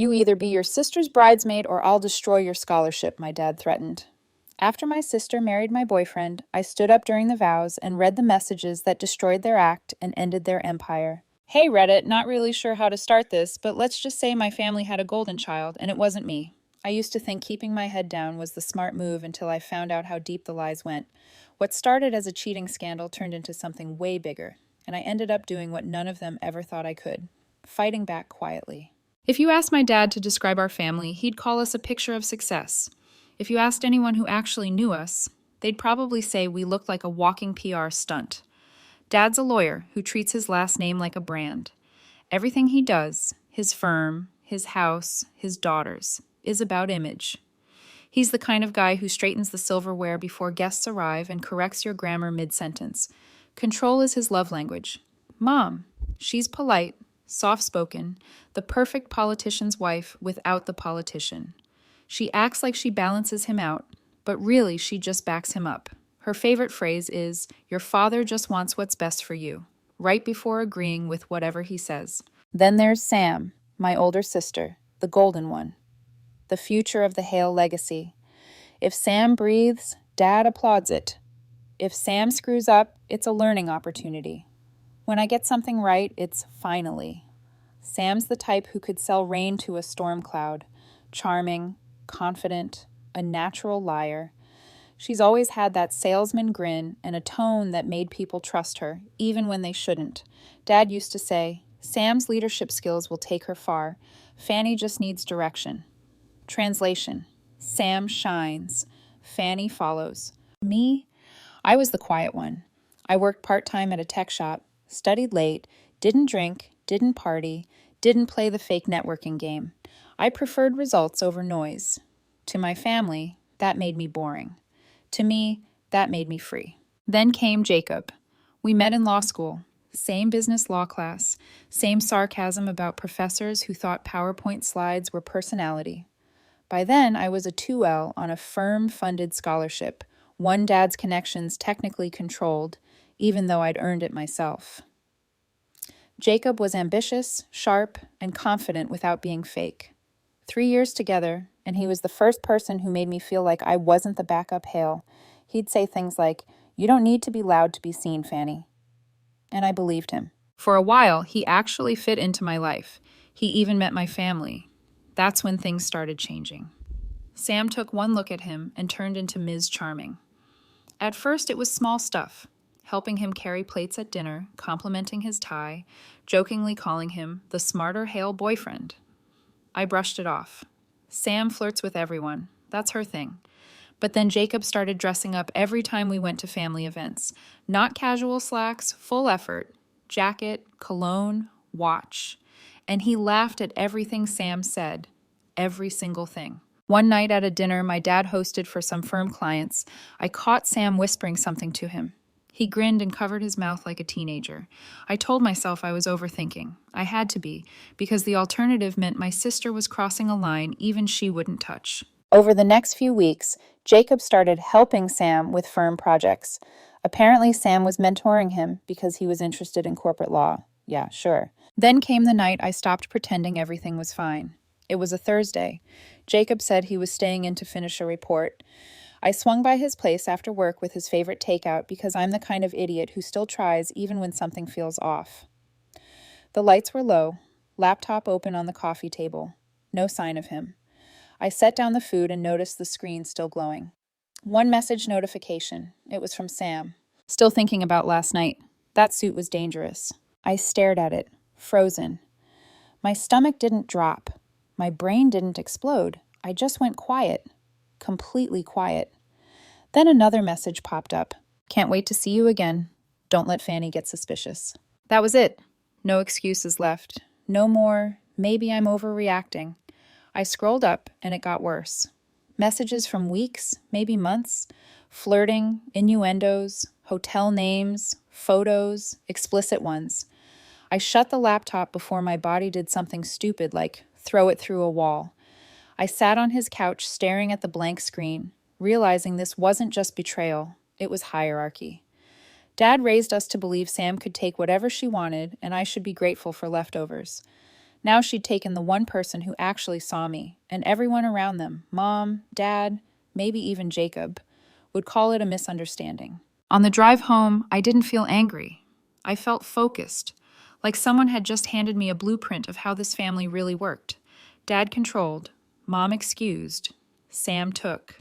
You either be your sister's bridesmaid or I'll destroy your scholarship, my dad threatened. After my sister married my boyfriend, I stood up during the vows and read the messages that destroyed their act and ended their empire. Hey Reddit, not really sure how to start this, but let's just say my family had a golden child, and it wasn't me. I used to think keeping my head down was the smart move until I found out how deep the lies went. What started as a cheating scandal turned into something way bigger, and I ended up doing what none of them ever thought I could, fighting back quietly. If you asked my dad to describe our family, he'd call us a picture of success. If you asked anyone who actually knew us, they'd probably say we looked like a walking PR stunt. Dad's a lawyer who treats his last name like a brand. Everything he does, his firm, his house, his daughters, is about image. He's the kind of guy who straightens the silverware before guests arrive and corrects your grammar mid-sentence. Control is his love language. Mom, she's polite, soft-spoken, the perfect politician's wife without the politician. She acts like she balances him out, but really she just backs him up. Her favorite phrase is, "Your father just wants what's best for you," right before agreeing with whatever he says. Then there's Sam, my older sister, the golden one, the future of the Hale legacy. If Sam breathes, Dad applauds it. If Sam screws up, it's a learning opportunity. When I get something right, it's finally. Sam's the type who could sell rain to a storm cloud. Charming, confident, a natural liar. She's always had that salesman grin and a tone that made people trust her, even when they shouldn't. Dad used to say, Sam's leadership skills will take her far. Fanny just needs direction. Translation: Sam shines. Fanny follows. Me? I was the quiet one. I worked part-time at a tech shop, studied late, didn't drink, didn't party, didn't play the fake networking game. I preferred results over noise. To my family, that made me boring. To me, that made me free. Then came Jacob. We met in law school. Same business law class. Same sarcasm about professors who thought PowerPoint slides were personality. By then, I was a 2L on a firm-funded scholarship, one dad's connections technically controlled, even though I'd earned it myself. Jacob was ambitious, sharp, and confident without being fake. 3 years together, and he was the first person who made me feel like I wasn't the backup Hale. He'd say things like, "You don't need to be loud to be seen, Fanny." And I believed him. For a while, he actually fit into my life. He even met my family. That's when things started changing. Sam took one look at him and turned into Ms. Charming. At first, it was small stuff. Helping him carry plates at dinner, complimenting his tie, jokingly calling him the smarter Hale boyfriend. I brushed it off. Sam flirts with everyone. That's her thing. But then Jacob started dressing up every time we went to family events. Not casual slacks, full effort. Jacket, cologne, watch. And he laughed at everything Sam said. Every single thing. One night at a dinner my dad hosted for some firm clients, I caught Sam whispering something to him. He grinned and covered his mouth like a teenager. I told myself I was overthinking. I had to be, because the alternative meant my sister was crossing a line even she wouldn't touch. Over the next few weeks, Jacob started helping Sam with firm projects. Apparently, Sam was mentoring him because he was interested in corporate law. Yeah, sure. Then came the night I stopped pretending everything was fine. It was a Thursday. Jacob said he was staying in to finish a report. I swung by his place after work with his favorite takeout because I'm the kind of idiot who still tries even when something feels off. The lights were low, laptop open on the coffee table. No sign of him. I set down the food and noticed the screen still glowing. One message notification. It was from Sam. Still thinking about last night. That suit was dangerous. I stared at it, frozen. My stomach didn't drop. My brain didn't explode. I just went quiet. Completely quiet. Then another message popped up. Can't wait to see you again. Don't let Fanny get suspicious. That was it. No excuses left. No more, maybe I'm overreacting. I scrolled up and it got worse. Messages from weeks, maybe months. Flirting, innuendos, hotel names, photos, explicit ones. I shut the laptop before my body did something stupid like throw it through a wall. I sat on his couch staring at the blank screen, realizing this wasn't just betrayal, it was hierarchy. Dad raised us to believe Sam could take whatever she wanted and I should be grateful for leftovers. Now she'd taken the one person who actually saw me, and everyone around them, Mom, Dad, maybe even Jacob, would call it a misunderstanding. On the drive home, I didn't feel angry. I felt focused, like someone had just handed me a blueprint of how this family really worked. Dad controlled, Mom excused, Sam took.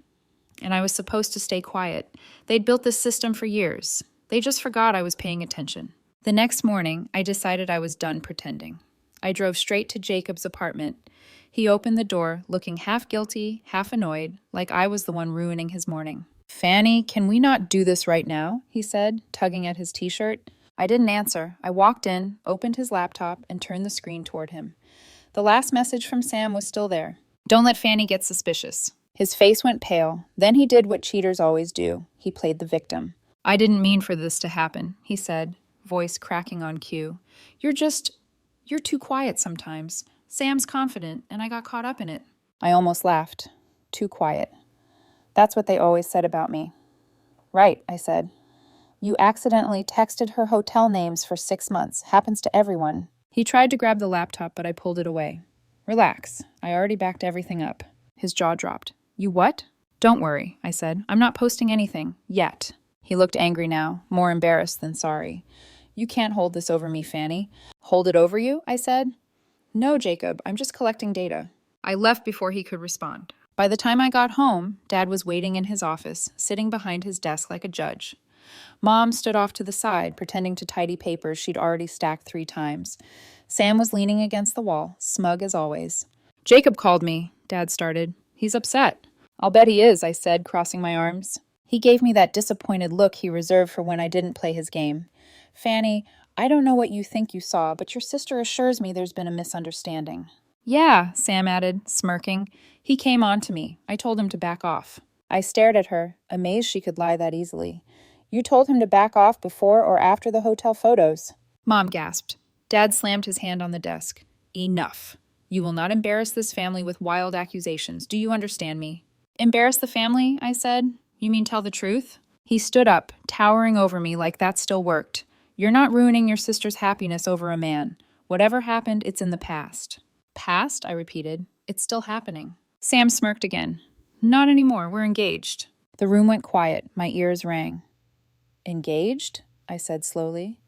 And I was supposed to stay quiet. They'd built this system for years. They just forgot I was paying attention. The next morning, I decided I was done pretending. I drove straight to Jacob's apartment. He opened the door, looking half guilty, half annoyed, like I was the one ruining his morning. "Fanny, can we not do this right now?" he said, tugging at his t-shirt. I didn't answer. I walked in, opened his laptop, and turned the screen toward him. The last message from Sam was still there. "Don't let Fanny get suspicious." His face went pale. Then he did what cheaters always do. He played the victim. "I didn't mean for this to happen," he said, voice cracking on cue. You're too quiet sometimes. Sam's confident, and I got caught up in it." I almost laughed. Too quiet. That's what they always said about me. "Right," I said. "You accidentally texted her hotel names for 6 months. Happens to everyone." He tried to grab the laptop, but I pulled it away. "Relax. I already backed everything up." His jaw dropped. "You what?" "Don't worry," I said. "I'm not posting anything. Yet." He looked angry now, more embarrassed than sorry. "You can't hold this over me, Fanny." "Hold it over you?" I said. "No, Jacob, I'm just collecting data." I left before he could respond. By the time I got home, Dad was waiting in his office, sitting behind his desk like a judge. Mom stood off to the side, pretending to tidy papers she'd already stacked 3 times. Sam was leaning against the wall, smug as always. "Jacob called me," Dad started. "He's upset." "I'll bet he is," I said, crossing my arms. He gave me that disappointed look he reserved for when I didn't play his game. "Fanny, I don't know what you think you saw, but your sister assures me there's been a misunderstanding." "Yeah," Sam added, smirking. "He came on to me. I told him to back off." I stared at her, amazed she could lie that easily. "You told him to back off before or after the hotel photos?" Mom gasped. Dad slammed his hand on the desk. "Enough. You will not embarrass this family with wild accusations. Do you understand me?" "Embarrass the family?" I said. "You mean tell the truth?" He stood up, towering over me like that still worked. "You're not ruining your sister's happiness over a man. Whatever happened, it's in the past." "Past?" I repeated. "It's still happening." Sam smirked again. "Not anymore. We're engaged." The room went quiet. My ears rang. "Engaged?" I said slowly.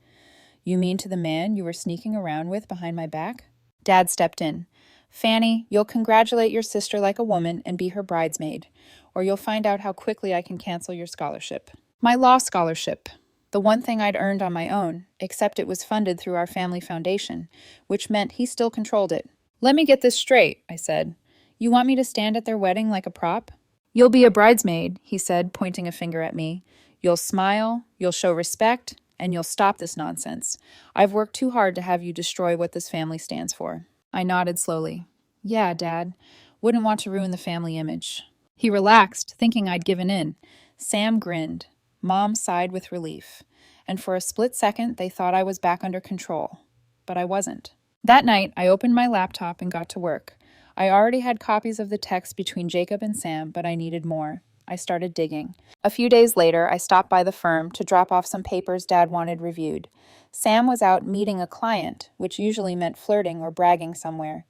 "You mean to the man you were sneaking around with behind my back?" Dad stepped in. "Fanny, you'll congratulate your sister like a woman and be her bridesmaid, or you'll find out how quickly I can cancel your scholarship." My law scholarship. The one thing I'd earned on my own, except it was funded through our family foundation, which meant he still controlled it. "Let me get this straight," I said. "You want me to stand at their wedding like a prop?" "You'll be a bridesmaid," he said, pointing a finger at me. "You'll smile, you'll show respect, and you'll stop this nonsense. I've worked too hard to have you destroy what this family stands for." I nodded slowly. "Yeah, Dad. Wouldn't want to ruin the family image." He relaxed, thinking I'd given in. Sam grinned. Mom sighed with relief. And for a split second, they thought I was back under control. But I wasn't. That night, I opened my laptop and got to work. I already had copies of the text between Jacob and Sam, but I needed more. I started digging. A few days later, I stopped by the firm to drop off some papers Dad wanted reviewed. Sam was out meeting a client, which usually meant flirting or bragging somewhere.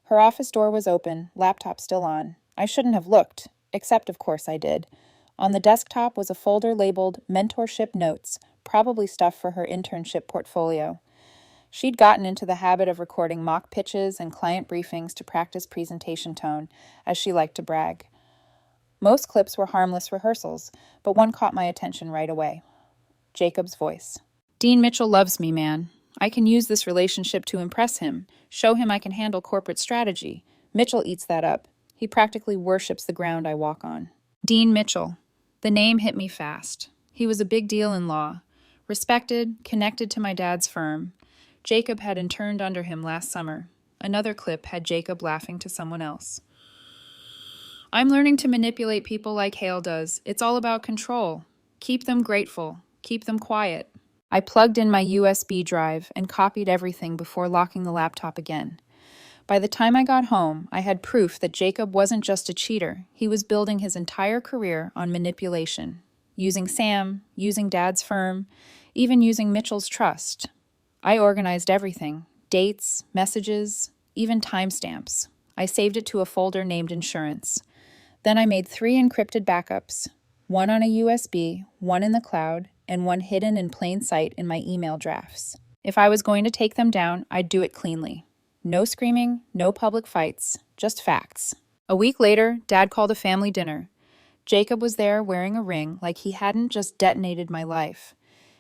Her office door was open, laptop still on. I shouldn't have looked, except of course I did. On the desktop was a folder labeled Mentorship Notes, probably stuff for her internship portfolio. She'd gotten into the habit of recording mock pitches and client briefings to practice presentation tone, as she liked to brag. Most clips were harmless rehearsals, but one caught my attention right away. Jacob's voice. "Dean Mitchell loves me, man. I can use this relationship to impress him, show him I can handle corporate strategy. Mitchell eats that up. He practically worships the ground I walk on." Dean Mitchell. The name hit me fast. He was a big deal in law. Respected, connected to my dad's firm. Jacob had interned under him last summer. Another clip had Jacob laughing to someone else. "I'm learning to manipulate people like Hale does. It's all about control. Keep them grateful. Keep them quiet." I plugged in my USB drive and copied everything before locking the laptop again. By the time I got home, I had proof that Jacob wasn't just a cheater. He was building his entire career on manipulation. Using Sam, using Dad's firm, even using Mitchell's trust. I organized everything. Dates, messages, even timestamps. I saved it to a folder named Insurance. Then I made 3 encrypted backups, one on a USB, one in the cloud, and one hidden in plain sight in my email drafts. If I was going to take them down, I'd do it cleanly. No screaming, no public fights, just facts. A week later, Dad called a family dinner. Jacob was there wearing a ring like he hadn't just detonated my life.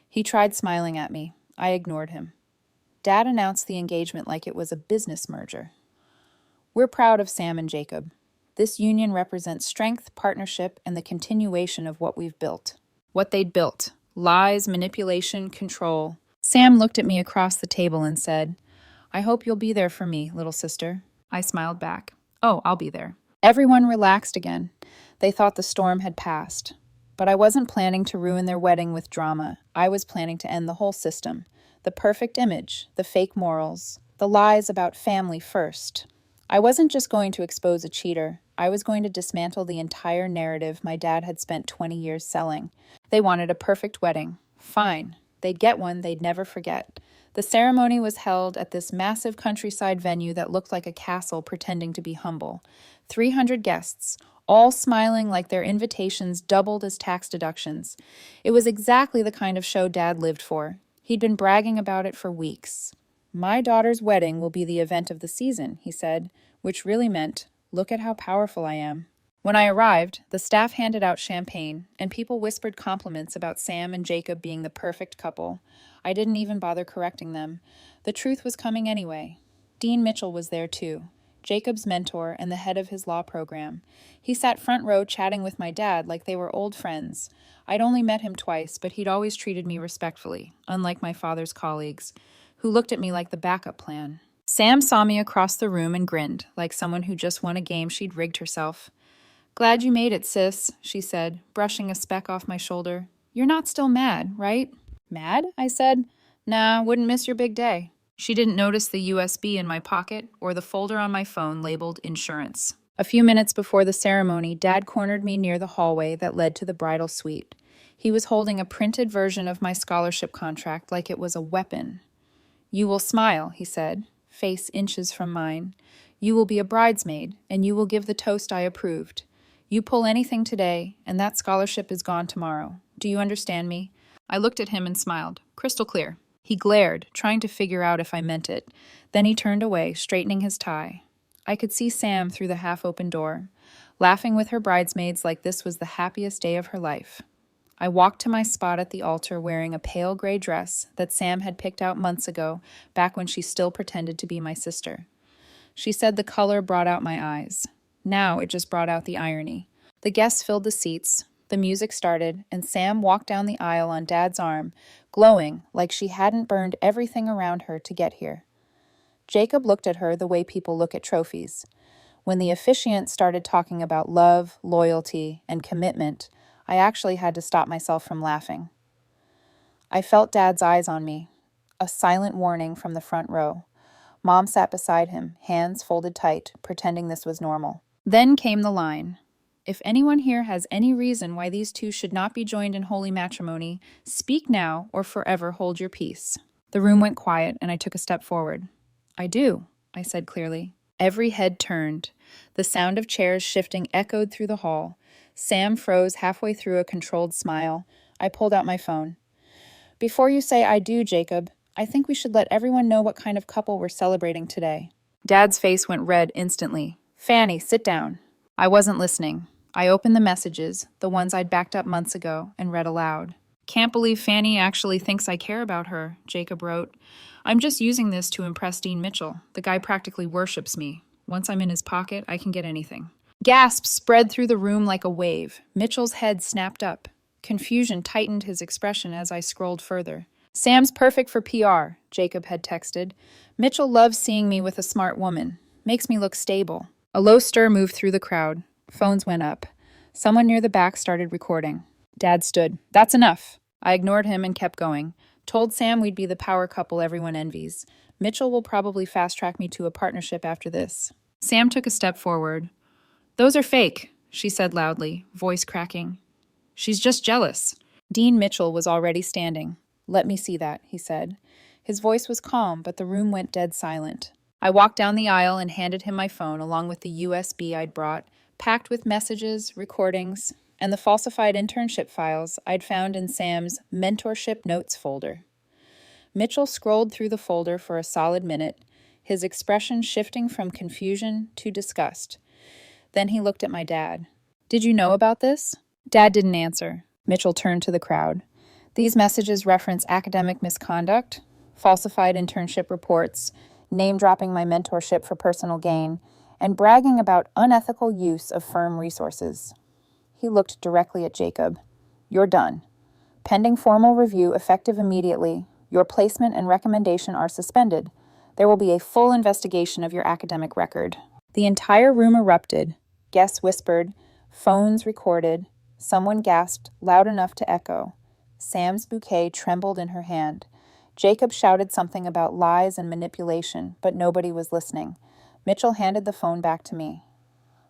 He tried smiling at me. I ignored him. Dad announced the engagement like it was a business merger. We're proud of Sam and Jacob. This union represents strength, partnership, and the continuation of what we've built. What they'd built: lies, manipulation, control. Sam looked at me across the table and said, "I hope you'll be there for me, little sister." I smiled back. "Oh, I'll be there." Everyone relaxed again. They thought the storm had passed. But I wasn't planning to ruin their wedding with drama. I was planning to end the whole system. The perfect image, the fake morals, the lies about family first. I wasn't just going to expose a cheater. I was going to dismantle the entire narrative my dad had spent 20 years selling. They wanted a perfect wedding. Fine. They'd get one they'd never forget. The ceremony was held at this massive countryside venue that looked like a castle pretending to be humble. 300 guests, all smiling like their invitations doubled as tax deductions. It was exactly the kind of show Dad lived for. He'd been bragging about it for weeks. "My daughter's wedding will be the event of the season," he said, which really meant, "Look at how powerful I am." When I arrived, the staff handed out champagne, and people whispered compliments about Sam and Jacob being the perfect couple. I didn't even bother correcting them. The truth was coming anyway. Dean Mitchell was there too, Jacob's mentor and the head of his law program. He sat front row chatting with my dad like they were old friends. I'd only met him twice, but he'd always treated me respectfully, unlike my father's colleagues, who looked at me like the backup plan. Sam saw me across the room and grinned, like someone who just won a game she'd rigged herself. "Glad you made it, sis," she said, brushing a speck off my shoulder. "You're not still mad, right?" "Mad?" I said. "Nah, wouldn't miss your big day." She didn't notice the USB in my pocket or the folder on my phone labeled Insurance. A few minutes before the ceremony, Dad cornered me near the hallway that led to the bridal suite. He was holding a printed version of my scholarship contract like it was a weapon. "You will smile," he said, face inches from mine. "You will be a bridesmaid, and you will give the toast I approved. You pull anything today, and that scholarship is gone tomorrow. Do you understand me?" I looked at him and smiled. Crystal clear. He glared, trying to figure out if I meant it. Then he turned away, straightening his tie. I could see Sam through the half-open door, laughing with her bridesmaids like this was the happiest day of her life. I walked to my spot at the altar wearing a pale gray dress that Sam had picked out months ago, back when she still pretended to be my sister. She said the color brought out my eyes. Now it just brought out the irony. The guests filled the seats, the music started, and Sam walked down the aisle on Dad's arm, glowing like she hadn't burned everything around her to get here. Jacob looked at her the way people look at trophies. When the officiant started talking about love, loyalty, and commitment, I actually had to stop myself from laughing. I felt Dad's eyes on me, a silent warning from the front row. Mom sat beside him, hands folded tight, pretending this was normal. Then came the line. "If anyone here has any reason why these two should not be joined in holy matrimony, speak now or forever hold your peace." The room went quiet, and I took a step forward. "I do," I said clearly. Every head turned. The sound of chairs shifting echoed through the hall. Sam froze halfway through a controlled smile. I pulled out my phone. "Before you say I do, Jacob, I think we should let everyone know what kind of couple we're celebrating today." Dad's face went red instantly. "Fanny, sit down." I wasn't listening. I opened the messages, the ones I'd backed up months ago, and read aloud. "Can't believe Fanny actually thinks I care about her," Jacob wrote. "I'm just using this to impress Dean Mitchell. The guy practically worships me. Once I'm in his pocket, I can get anything." Gasps spread through the room like a wave. Mitchell's head snapped up. Confusion tightened his expression as I scrolled further. "Sam's perfect for PR," Jacob had texted. "Mitchell loves seeing me with a smart woman. Makes me look stable." A low stir moved through the crowd. Phones went up. Someone near the back started recording. Dad stood. "That's enough." I ignored him and kept going. "Told Sam we'd be the power couple everyone envies. Mitchell will probably fast-track me to a partnership after this." Sam took a step forward. "Those are fake," she said loudly, voice cracking. "She's just jealous." Dean Mitchell was already standing. "Let me see that," he said. His voice was calm, but the room went dead silent. I walked down the aisle and handed him my phone along with the USB I'd brought, packed with messages, recordings, and the falsified internship files I'd found in Sam's mentorship notes folder. Mitchell scrolled through the folder for a solid minute, his expression shifting from confusion to disgust. Then he looked at my dad. "Did you know about this?" Dad didn't answer. Mitchell turned to the crowd. "These messages reference academic misconduct, falsified internship reports, name-dropping my mentorship for personal gain, and bragging about unethical use of firm resources." He looked directly at Jacob. "You're done. Pending formal review effective immediately, your placement and recommendation are suspended. There will be a full investigation of your academic record." The entire room erupted. Guests whispered, phones recorded, someone gasped loud enough to echo. Sam's bouquet trembled in her hand. Jacob shouted something about lies and manipulation, but nobody was listening. Mitchell handed the phone back to me.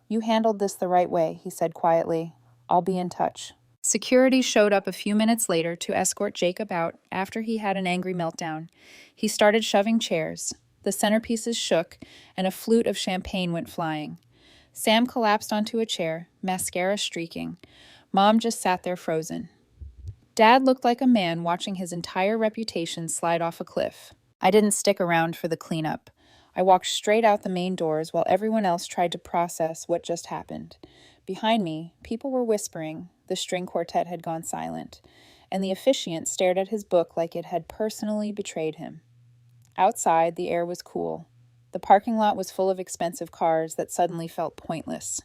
"You handled this the right way," he said quietly. "I'll be in touch." Security showed up a few minutes later to escort Jacob out after he had an angry meltdown. He started shoving chairs. The centerpieces shook, and a flute of champagne went flying. Sam collapsed onto a chair, mascara streaking. Mom just sat there frozen. Dad looked like a man watching his entire reputation slide off a cliff. I didn't stick around for the cleanup. I walked straight out the main doors while everyone else tried to process what just happened. Behind me, people were whispering, the string quartet had gone silent, and the officiant stared at his book like it had personally betrayed him. Outside, the air was cool. The parking lot was full of expensive cars that suddenly felt pointless.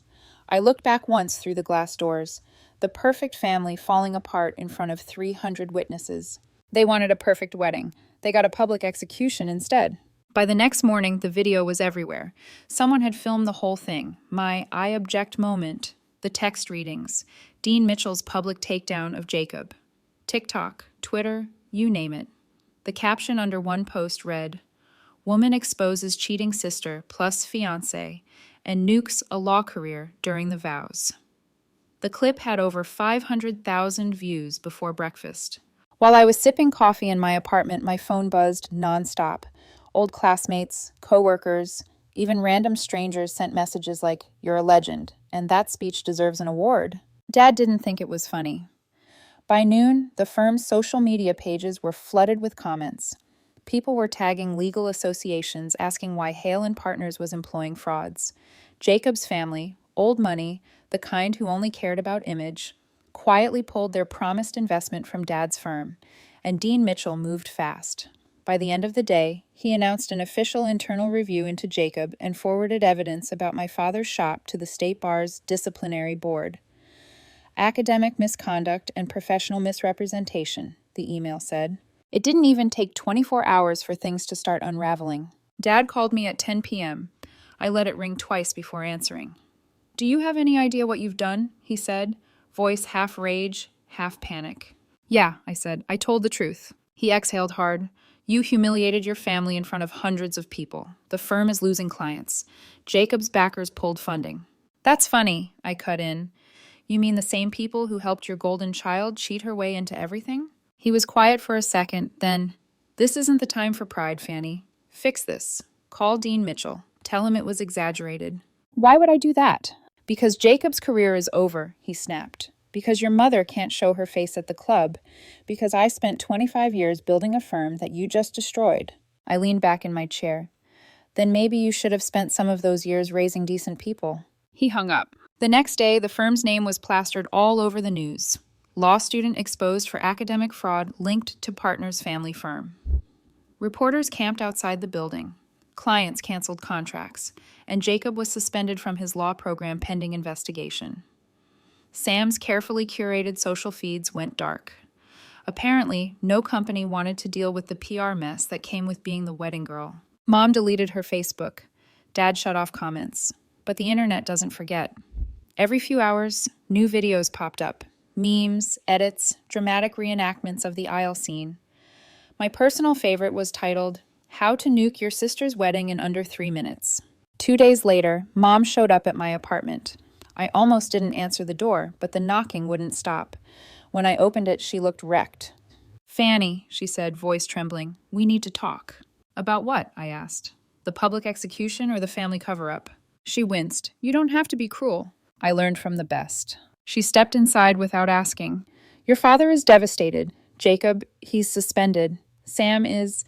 I looked back once through the glass doors, the perfect family falling apart in front of 300 witnesses. They wanted a perfect wedding. They got a public execution instead. By the next morning, the video was everywhere. Someone had filmed the whole thing. My "I object" moment, the text readings, Dean Mitchell's public takedown of Jacob. TikTok, Twitter, you name it. The caption under one post read, "Woman exposes cheating sister plus fiancé and nukes a law career during the vows." The clip had over 500,000 views before breakfast. While I was sipping coffee in my apartment, my phone buzzed nonstop. Old classmates, coworkers, even random strangers sent messages like, "You're a legend, and that speech deserves an award." Dad didn't think it was funny. By noon, the firm's social media pages were flooded with comments. People were tagging legal associations asking why Hale and Partners was employing frauds. Jacob's family, old money, the kind who only cared about image, quietly pulled their promised investment from Dad's firm, and Dean Mitchell moved fast. By the end of the day, he announced an official internal review into Jacob and forwarded evidence about my father's shop to the State Bar's disciplinary board. "Academic misconduct and professional misrepresentation," the email said. It didn't even take 24 hours for things to start unraveling. Dad called me at 10 p.m. I let it ring twice before answering. "Do you have any idea what you've done?" he said, voice half rage, half panic. "Yeah," I said. "I told the truth." He exhaled hard. "You humiliated your family in front of hundreds of people. The firm is losing clients. Jacob's backers pulled funding." "That's funny," I cut in. "You mean the same people who helped your golden child cheat her way into everything?" He was quiet for a second, then, "This isn't the time for pride, Fanny. Fix this. Call Dean Mitchell. Tell him it was exaggerated." "Why would I do that?" "Because Jacob's career is over," he snapped. "Because your mother can't show her face at the club. Because I spent 25 years building a firm that you just destroyed." I leaned back in my chair. "Then maybe you should have spent some of those years raising decent people." He hung up. The next day, the firm's name was plastered all over the news. Law student exposed for academic fraud linked to partner's family firm. Reporters camped outside the building. Clients canceled contracts, and Jacob was suspended from his law program pending investigation. Sam's carefully curated social feeds went dark. Apparently, no company wanted to deal with the PR mess that came with being the wedding girl. Mom deleted her Facebook. Dad shut off comments. But the internet doesn't forget. Every few hours, new videos popped up. Memes, edits, dramatic reenactments of the aisle scene. My personal favorite was titled, "How to Nuke Your Sister's Wedding in Under 3 Minutes." 2 days later, Mom showed up at my apartment. I almost didn't answer the door, but the knocking wouldn't stop. When I opened it, she looked wrecked. "Fanny," she said, voice trembling, "we need to talk." "About what?" I asked. The public execution or the family cover-up? She winced. You don't have to be cruel. I learned from the best. She stepped inside without asking. Your father is devastated. Jacob, he's suspended. Sam is...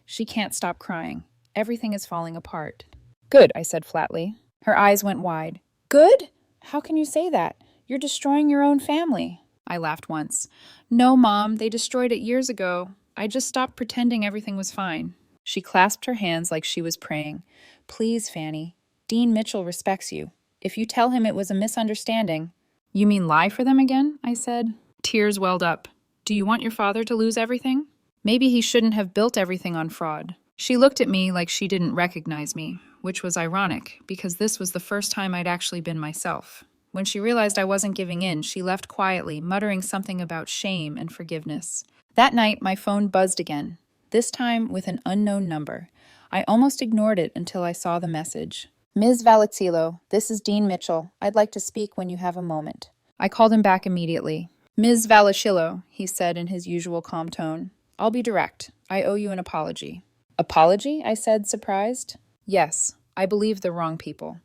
She can't stop crying. Everything is falling apart. Good, I said flatly. Her eyes went wide. Good? How can you say that? You're destroying your own family. I laughed once. No, Mom, they destroyed it years ago. I just stopped pretending everything was fine. She clasped her hands like she was praying. Please, Fanny. Dean Mitchell respects you. If you tell him it was a misunderstanding... You mean lie for them again? I said. Tears welled up. Do you want your father to lose everything? Maybe he shouldn't have built everything on fraud. She looked at me like she didn't recognize me, which was ironic, because this was the first time I'd actually been myself. When she realized I wasn't giving in, she left quietly, muttering something about shame and forgiveness. That night, my phone buzzed again, this time with an unknown number. I almost ignored it until I saw the message. Ms. Valazzillo, this is Dean Mitchell. I'd like to speak when you have a moment. I called him back immediately. Ms. Valazzillo, he said in his usual calm tone. I'll be direct. I owe you an apology. Apology? I said, surprised. Yes, I believed the wrong people.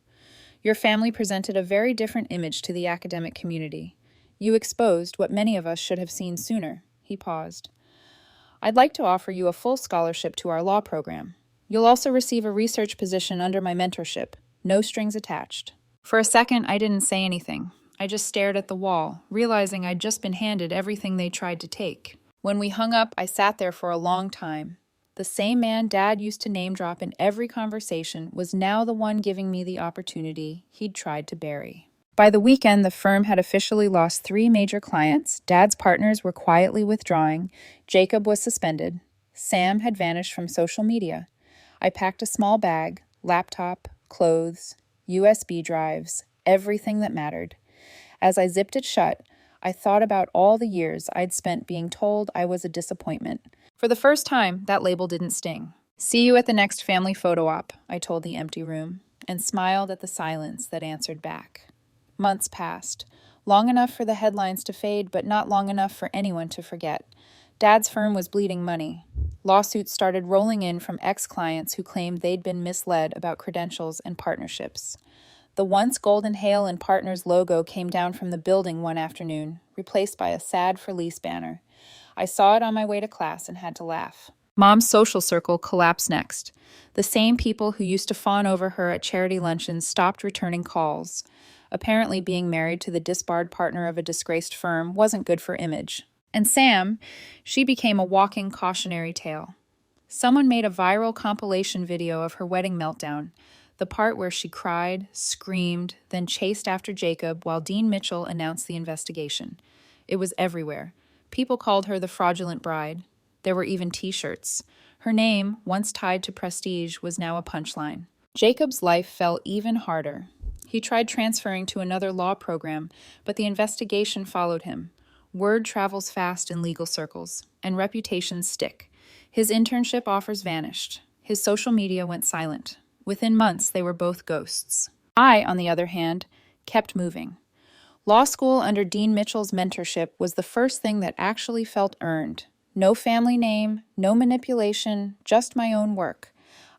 Your family presented a very different image to the academic community. You exposed what many of us should have seen sooner. He paused. I'd like to offer you a full scholarship to our law program. You'll also receive a research position under my mentorship. No strings attached. For a second, I didn't say anything. I just stared at the wall, realizing I'd just been handed everything they tried to take. When we hung up, I sat there for a long time. The same man Dad used to name drop in every conversation was now the one giving me the opportunity he'd tried to bury. By the weekend, the firm had officially lost 3 major clients. Dad's partners were quietly withdrawing. Jacob was suspended. Sam had vanished from social media. I packed a small bag, laptop, clothes, USB drives, everything that mattered. As I zipped it shut, I thought about all the years I'd spent being told I was a disappointment. For the first time, that label didn't sting. See you at the next family photo op, I told the empty room, and smiled at the silence that answered back. Months passed, long enough for the headlines to fade, but not long enough for anyone to forget. Dad's firm was bleeding money. Lawsuits started rolling in from ex-clients who claimed they'd been misled about credentials and partnerships. The once Golden Hale and Partners logo came down from the building one afternoon, replaced by a sad for lease banner. I saw it on my way to class and had to laugh. Mom's social circle collapsed next. The same people who used to fawn over her at charity luncheons stopped returning calls. Apparently being married to the disbarred partner of a disgraced firm wasn't good for image. And Sam, she became a walking cautionary tale. Someone made a viral compilation video of her wedding meltdown, the part where she cried, screamed, then chased after Jacob while Dean Mitchell announced the investigation. It was everywhere. People called her the fraudulent bride. There were even t-shirts. Her name, once tied to prestige, was now a punchline. Jacob's life fell even harder. He tried transferring to another law program, but the investigation followed him. Word travels fast in legal circles, and reputations stick. His internship offers vanished. His social media went silent. Within months, they were both ghosts. I, on the other hand, kept moving. Law school under Dean Mitchell's mentorship was the first thing that actually felt earned. No family name, no manipulation, just my own work.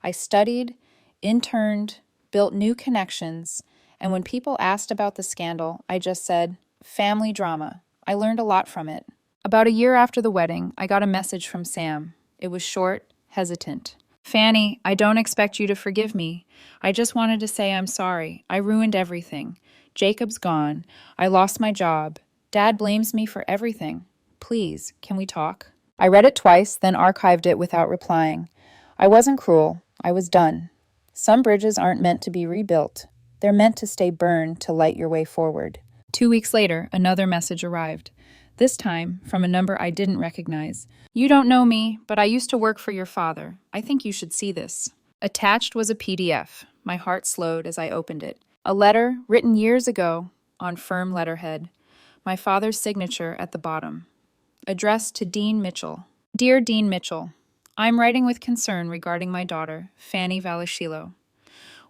I studied, interned, built new connections, and when people asked about the scandal, I just said, family drama. I learned a lot from it. About a year after the wedding, I got a message from Sam. It was short, hesitant. Fanny, I don't expect you to forgive me. I just wanted to say I'm sorry. I ruined everything. Jacob's gone. I lost my job. Dad blames me for everything. Please, can we talk? I read it twice, then archived it without replying. I wasn't cruel. I was done. Some bridges aren't meant to be rebuilt. They're meant to stay burned to light your way forward. 2 weeks later, another message arrived. This time, from a number I didn't recognize. You don't know me, but I used to work for your father. I think you should see this. Attached was a PDF. My heart slowed as I opened it. A letter written years ago on firm letterhead. My father's signature at the bottom. Addressed to Dean Mitchell. Dear Dean Mitchell, I'm writing with concern regarding my daughter, Fanny Valazzillo.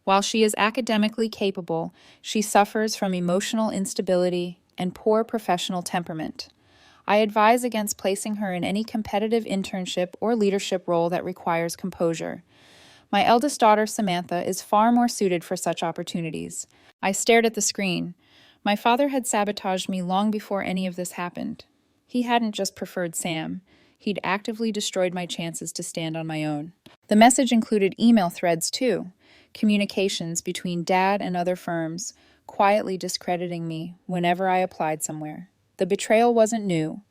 While she is academically capable, she suffers from emotional instability and poor professional temperament. I advise against placing her in any competitive internship or leadership role that requires composure. My eldest daughter, Samantha, is far more suited for such opportunities. I stared at the screen. My father had sabotaged me long before any of this happened. He hadn't just preferred Sam. He'd actively destroyed my chances to stand on my own. The message included email threads, too. Communications between Dad and other firms, quietly discrediting me whenever I applied somewhere. The betrayal wasn't new.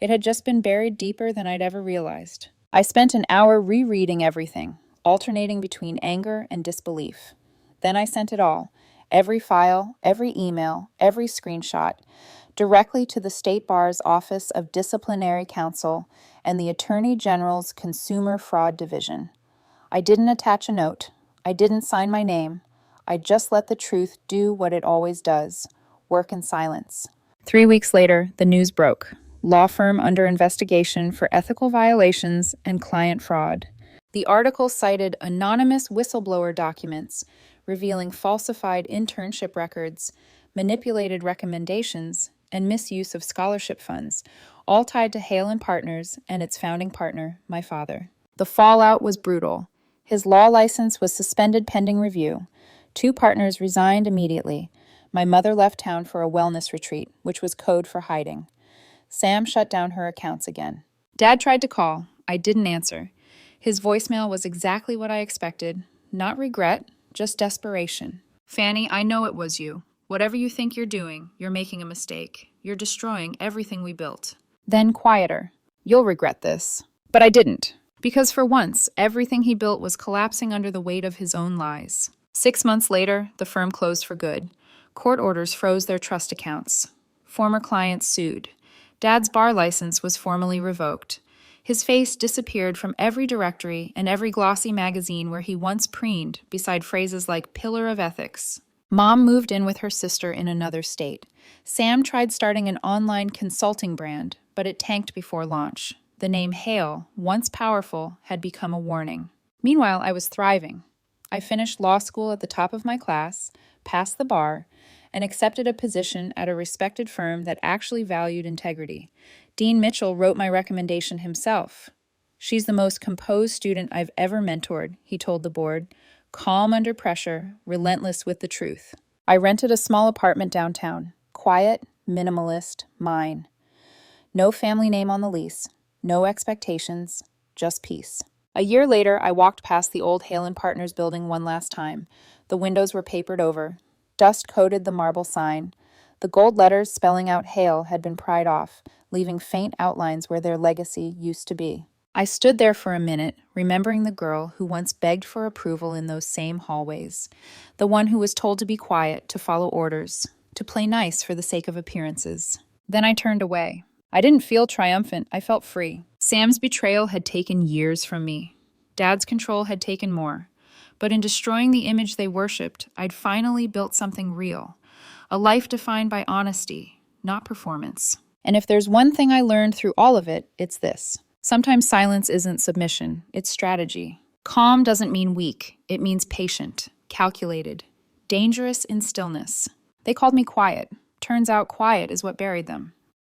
It had just been buried deeper than I'd ever realized. I spent an hour rereading everything, alternating between anger and disbelief. Then I sent it all, every file, every email, every screenshot, directly to the State Bar's Office of Disciplinary Counsel and the Attorney General's Consumer Fraud Division. I didn't attach a note. I didn't sign my name. I just let the truth do what it always does, work in silence. 3 weeks later, the news broke. Law firm under investigation for ethical violations and client fraud. The article cited anonymous whistleblower documents revealing falsified internship records, manipulated recommendations, and misuse of scholarship funds, all tied to Hale and Partners and its founding partner, my father. The fallout was brutal. His law license was suspended pending review. 2 partners resigned immediately. My mother left town for a wellness retreat, which was code for hiding. Sam shut down her accounts again. Dad tried to call. I didn't answer. His voicemail was exactly what I expected. Not regret, just desperation. Fanny, I know it was you. Whatever you think you're doing, you're making a mistake. You're destroying everything we built. Then quieter. You'll regret this. But I didn't. Because for once, everything he built was collapsing under the weight of his own lies. 6 months later, the firm closed for good. Court orders froze their trust accounts. Former clients sued. Dad's bar license was formally revoked. His face disappeared from every directory and every glossy magazine where he once preened beside phrases like pillar of ethics. Mom moved in with her sister in another state. Sam tried starting an online consulting brand, but it tanked before launch. The name Hale, once powerful, had become a warning. Meanwhile, I was thriving. I finished law school at the top of my class, passed the bar, and accepted a position at a respected firm that actually valued integrity. Dean Mitchell wrote my recommendation himself. She's the most composed student I've ever mentored, he told the board. Calm under pressure, relentless with the truth. I rented a small apartment downtown. Quiet, minimalist, mine. No family name on the lease. No expectations, just peace. A year later, I walked past the old Hale & Partners building one last time. The windows were papered over. Dust coated the marble sign. The gold letters spelling out Hale had been pried off, leaving faint outlines where their legacy used to be. I stood there for a minute, remembering the girl who once begged for approval in those same hallways. The one who was told to be quiet, to follow orders, to play nice for the sake of appearances. Then I turned away. I didn't feel triumphant, I felt free. Sam's betrayal had taken years from me. Dad's control had taken more. But in destroying the image they worshipped, I'd finally built something real. A life defined by honesty, not performance. And if there's one thing I learned through all of it, it's this. Sometimes silence isn't submission, it's strategy. Calm doesn't mean weak, it means patient, calculated, dangerous in stillness. They called me quiet. Turns out quiet is what buried them.